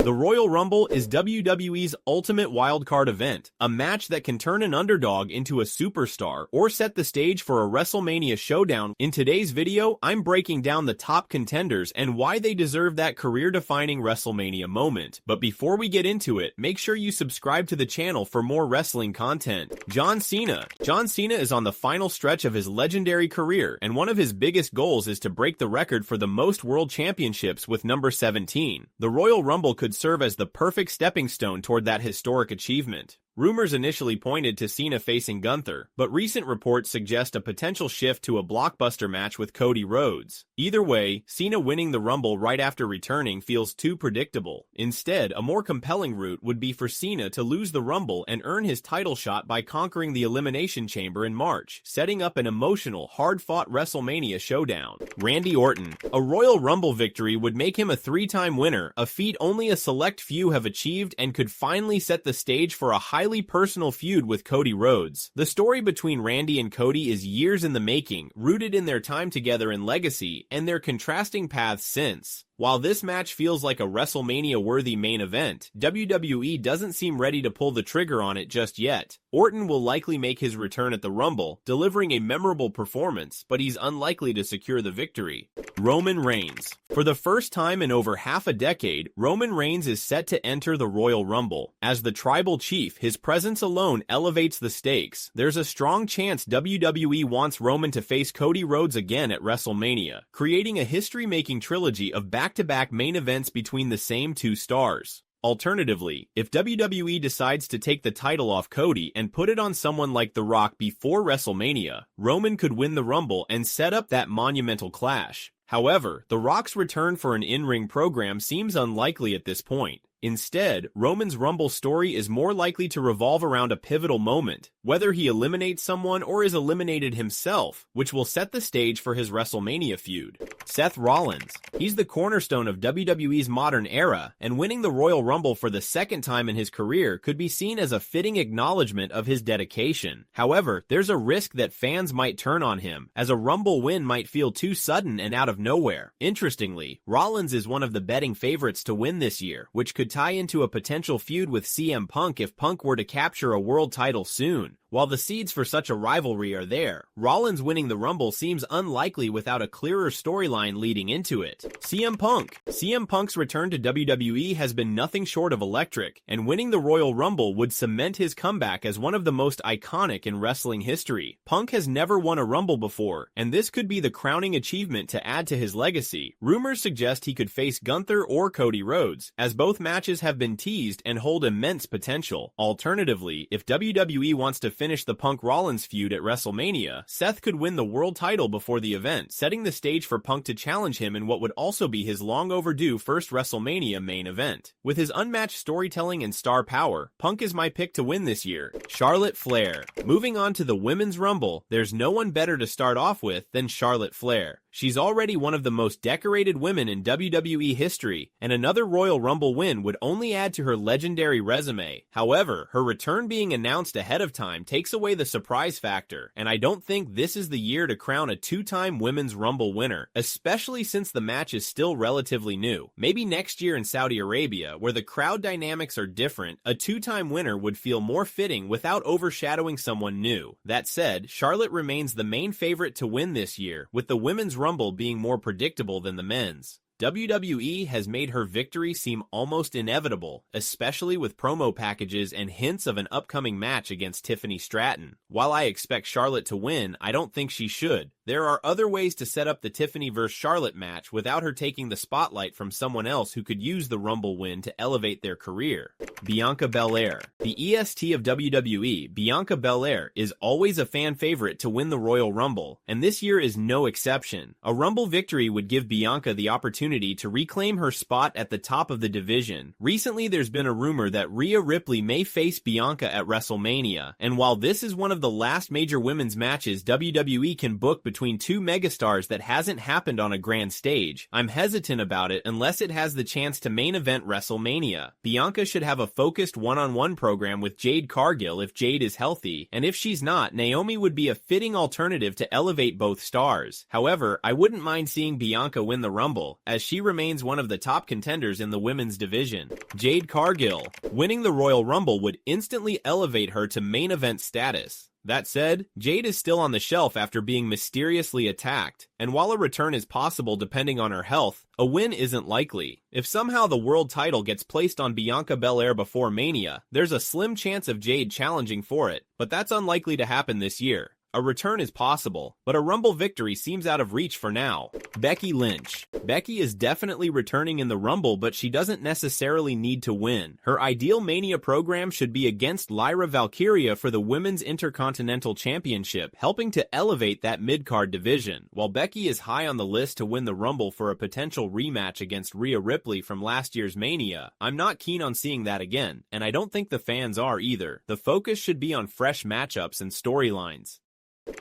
The Royal Rumble is WWE's ultimate wildcard event, a match that can turn an underdog into a superstar or set the stage for a WrestleMania showdown. In today's video, I'm breaking down the top contenders and why they deserve that career-defining WrestleMania moment. But before we get into it, make sure you subscribe to the channel for more wrestling content. John Cena. John Cena is on the final stretch of his legendary career, and one of his biggest goals is to break the record for the most world championships with number 17. The Royal Rumble could serve as the perfect stepping stone toward that historic achievement. Rumors initially pointed to Cena facing Gunther, but recent reports suggest a potential shift to a blockbuster match with Cody Rhodes. Either way, Cena winning the Rumble right after returning feels too predictable. Instead, a more compelling route would be for Cena to lose the Rumble and earn his title shot by conquering the Elimination Chamber in March, setting up an emotional, hard-fought WrestleMania showdown. Randy Orton. A Royal Rumble victory would make him a three-time winner, a feat only a select few have achieved, and could finally set the stage for a highly personal feud with Cody Rhodes. The story between Randy and Cody is years in the making, rooted in their time together and legacy, and their contrasting paths since. While this match feels like a WrestleMania-worthy main event, WWE doesn't seem ready to pull the trigger on it just yet. Orton will likely make his return at the Rumble, delivering a memorable performance, but he's unlikely to secure the victory. Roman Reigns. For the first time in over half a decade, Roman Reigns is set to enter the Royal Rumble. As the tribal chief, his presence alone elevates the stakes. There's a strong chance WWE wants Roman to face Cody Rhodes again at WrestleMania, creating a history-making trilogy of back-to-back main events between the same two stars. Alternatively, if WWE decides to take the title off Cody and put it on someone like The Rock before WrestleMania, Roman could win the Rumble and set up that monumental clash. However, The Rock's return for an in-ring program seems unlikely at this point. Instead, Roman's Rumble story is more likely to revolve around a pivotal moment, whether he eliminates someone or is eliminated himself, which will set the stage for his WrestleMania feud. Seth Rollins. He's the cornerstone of WWE's modern era, and winning the Royal Rumble for the second time in his career could be seen as a fitting acknowledgement of his dedication. However, there's a risk that fans might turn on him, as a Rumble win might feel too sudden and out of nowhere. Interestingly, Rollins is one of the betting favorites to win this year, which could tie into a potential feud with CM Punk if Punk were to capture a world title soon. While the seeds for such a rivalry are there, Rollins winning the Rumble seems unlikely without a clearer storyline leading into it. CM Punk. CM Punk's return to WWE has been nothing short of electric, and winning the Royal Rumble would cement his comeback as one of the most iconic in wrestling history. Punk has never won a Rumble before, and this could be the crowning achievement to add to his legacy. Rumors suggest he could face Gunther or Cody Rhodes, as both matches have been teased and hold immense potential. Alternatively, if WWE wants to finish the Punk-Rollins feud at WrestleMania, Seth could win the world title before the event, setting the stage for Punk to challenge him in what would also be his long-overdue first WrestleMania main event. With his unmatched storytelling and star power, Punk is my pick to win this year. Charlotte Flair. Moving on to the Women's Rumble, there's no one better to start off with than Charlotte Flair. She's already one of the most decorated women in WWE history, and another Royal Rumble win would only add to her legendary resume. However, her return being announced ahead of time takes away the surprise factor, and I don't think this is the year to crown a two-time Women's Rumble winner, especially since the match is still relatively new. Maybe next year in Saudi Arabia, where the crowd dynamics are different, a two-time winner would feel more fitting without overshadowing someone new. That said, Charlotte remains the main favorite to win this year, with the Women's Rumble being more predictable than the men's. WWE has made her victory seem almost inevitable, especially with promo packages and hints of an upcoming match against Tiffany Stratton. While I expect Charlotte to win, I don't think she should. There are other ways to set up the Tiffany vs. Charlotte match without her taking the spotlight from someone else who could use the Rumble win to elevate their career. Bianca Belair. The EST of WWE, Bianca Belair, is always a fan favorite to win the Royal Rumble, and this year is no exception. A Rumble victory would give Bianca the opportunity to reclaim her spot at the top of the division. Recently, there's been a rumor that Rhea Ripley may face Bianca at WrestleMania, and while this is one of the last major women's matches WWE can book between two megastars that hasn't happened on a grand stage, I'm hesitant about it unless it has the chance to main event WrestleMania. Bianca should have a focused one-on-one program with Jade Cargill if Jade is healthy, and if she's not, Naomi would be a fitting alternative to elevate both stars. However, I wouldn't mind seeing Bianca win the Rumble, as as she remains one of the top contenders in the women's division. Jade Cargill. Winning the Royal Rumble would instantly elevate her to main event status. That said, Jade is still on the shelf after being mysteriously attacked, and while a return is possible depending on her health, a win isn't likely. If somehow the world title gets placed on Bianca Belair before Mania, there's a slim chance of Jade challenging for it, but that's unlikely to happen this year. A return is possible, but a Rumble victory seems out of reach for now. Becky Lynch. Becky is definitely returning in the Rumble, but she doesn't necessarily need to win. Her ideal Mania program should be against Lyra Valkyria for the Women's Intercontinental Championship, helping to elevate that mid-card division. While Becky is high on the list to win the Rumble for a potential rematch against Rhea Ripley from last year's Mania, I'm not keen on seeing that again, and I don't think the fans are either. The focus should be on fresh matchups and storylines.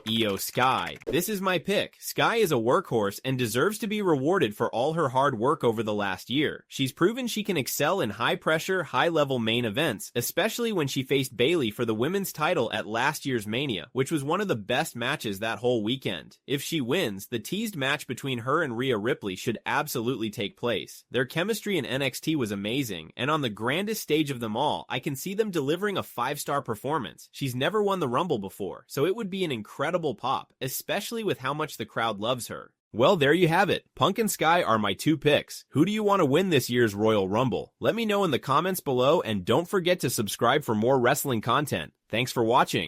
IYO SKY. This is my pick. Sky is a workhorse and deserves to be rewarded for all her hard work over the last year. She's proven she can excel in high-pressure, high-level main events, especially when she faced Bayley for the women's title at last year's Mania, which was one of the best matches that whole weekend. If she wins, the teased match between her and Rhea Ripley should absolutely take place. Their chemistry in NXT was amazing, and on the grandest stage of them all, I can see them delivering a 5-star performance. She's never won the Rumble before, so it would be an incredible pop, especially with how much the crowd loves her. Well, there you have it. Punk and Sky are my two picks. Who do you want to win this year's Royal Rumble? Let me know in the comments below, and don't forget to subscribe for more wrestling content. Thanks for watching.